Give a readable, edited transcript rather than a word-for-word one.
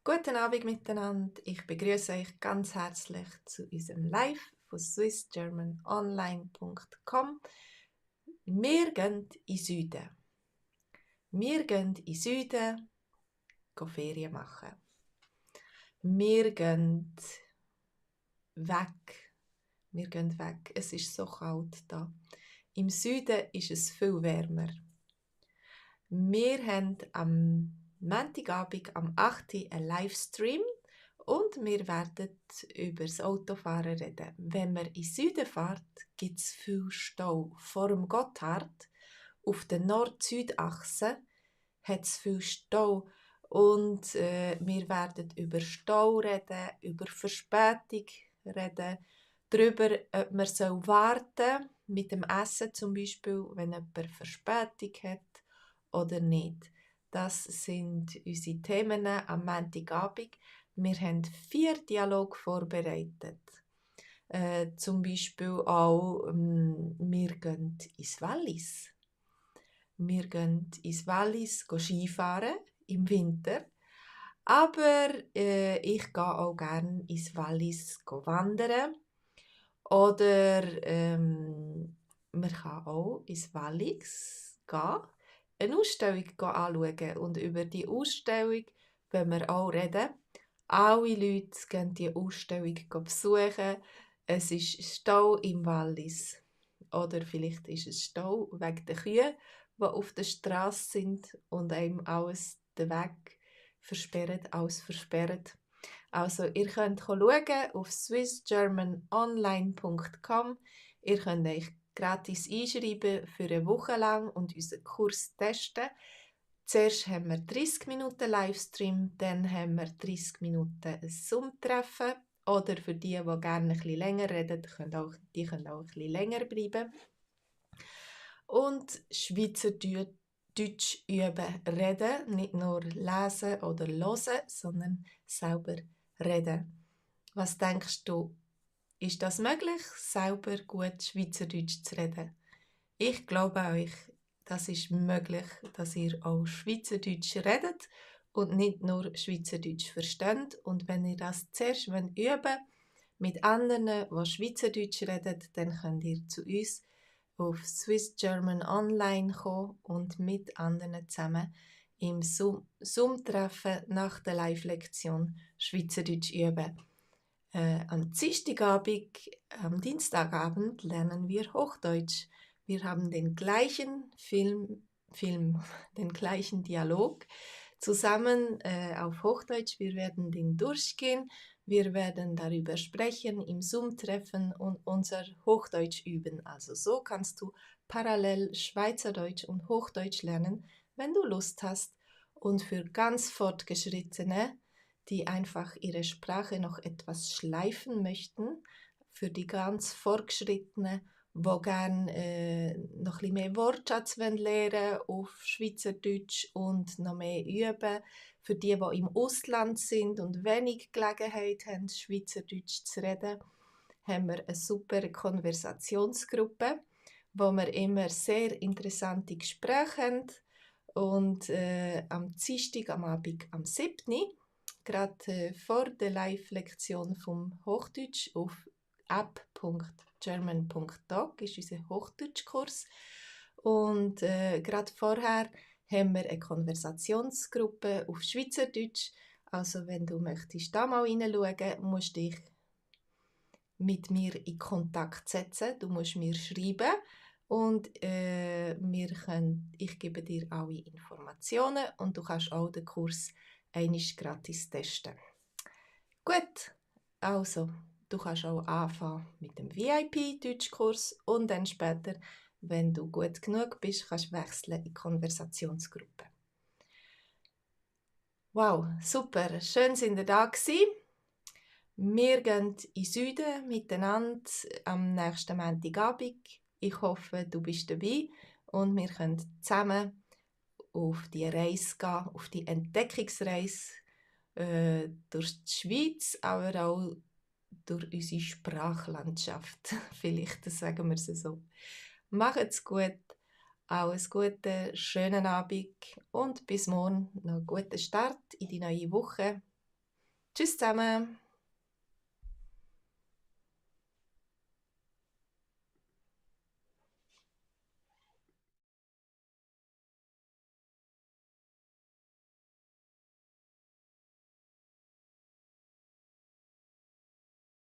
Guten Abend miteinander. Ich begrüße euch ganz herzlich zu unserem Live von swissgermanonline.com. Wir gehen in den Süden. Wir gehen in den Süden Ferien machen. Wir gehen weg. Wir gehen weg. Es ist so kalt da. Im Süden ist es viel wärmer. Wir haben am Montagabend am 8. Uhr einen Livestream und wir werden über das Autofahren reden. Wenn man in den Süden fährt, gibt es viel Stau. Vor dem Gotthard auf der Nord-Süd-Achse hat es viel Stau. Und wir werden über Stau reden, über Verspätung reden, darüber, ob man warten soll, mit dem Essen zum Beispiel, wenn jemand Verspätung hat oder nicht. Das sind unsere Themen am Montagabend. Wir haben 4 Dialoge vorbereitet. Zum Beispiel auch, wir gehen ins Wallis. Wir gehen ins Wallis Skifahren im Winter. Aber ich gehe auch gerne ins Wallis wandern. Oder man kann auch ins Wallis gehen, eine Ausstellung anschauen. Und über die Ausstellung wollen wir auch reden. Alle Leute gehen die Ausstellung besuchen. Es ist Stau im Wallis. Oder vielleicht ist es Stau wegen der Kühe, die auf der Straße sind und einem alles den Weg versperren, alles versperren. Also, ihr könnt schauen auf swissgermanonline.com. Ihr könnt euch gratis einschreiben für eine Woche lang und unseren Kurs testen. Zuerst haben wir 30 Minuten Livestream, dann haben wir 30 Minuten ein Zoom-Treffen. Oder für die gerne ein bisschen länger reden, die können auch ein bisschen länger bleiben. Und Schweizerdeutsch üben, reden, nicht nur lesen oder hören, sondern selber reden. Was denkst du, ist das möglich, selber gut Schweizerdeutsch zu reden? Ich glaube euch, das ist möglich, dass ihr auch Schweizerdeutsch redet und nicht nur Schweizerdeutsch versteht. Und wenn ihr das zuerst üben wollt, mit anderen, die Schweizerdeutsch reden, dann könnt ihr zu uns auf Swiss German Online kommen und mit anderen zusammen im Zoom-Treffen nach der Live-Lektion Schweizerdeutsch üben. Am Dienstagabend lernen wir Hochdeutsch. Wir haben den gleichen den gleichen Dialog zusammen auf Hochdeutsch. Wir werden den durchgehen. Wir werden darüber sprechen im Zoom-Treffen und unser Hochdeutsch üben. Also so kannst du parallel Schweizerdeutsch und Hochdeutsch lernen, wenn du Lust hast. Und für ganz Fortgeschrittene, die einfach ihre Sprache noch etwas schleifen möchten, für die ganz Fortgeschrittenen, die gerne noch ein bisschen mehr Wortschatz lernen auf Schweizerdeutsch und noch mehr üben. Für die im Ausland sind und wenig Gelegenheit haben, Schweizerdeutsch zu reden, haben wir eine super Konversationsgruppe, wo wir immer sehr interessante Gespräche haben. Und am Dienstag am Abend am 7. gerade vor der Live-Lektion vom Hochdeutsch auf app.german.doc ist unser Hochdeutschkurs. Und gerade vorher haben wir eine Konversationsgruppe auf Schweizerdeutsch. Also wenn du möchtest da mal reinschauen, musst du dich mit mir in Kontakt setzen. Du musst mir schreiben und ich gebe dir alle Informationen und du kannst auch den Kurs einmal gratis testen. Gut, also du kannst auch anfangen mit dem VIP-Deutschkurs und dann später, wenn du gut genug bist, kannst du wechseln in die Konversationsgruppe. Wow, super, schön sind ihr da gewesen. Wir gehen in den Süden miteinander am nächsten Montagabend. Ich hoffe, du bist dabei und wir können zusammen auf die Reise gehen, auf die Entdeckungsreise durch die Schweiz, aber auch durch unsere Sprachlandschaft. Vielleicht sagen wir es so. Macht's gut, alles Gute, schönen Abend und bis morgen noch einen guten Start in die neue Woche. Tschüss zusammen!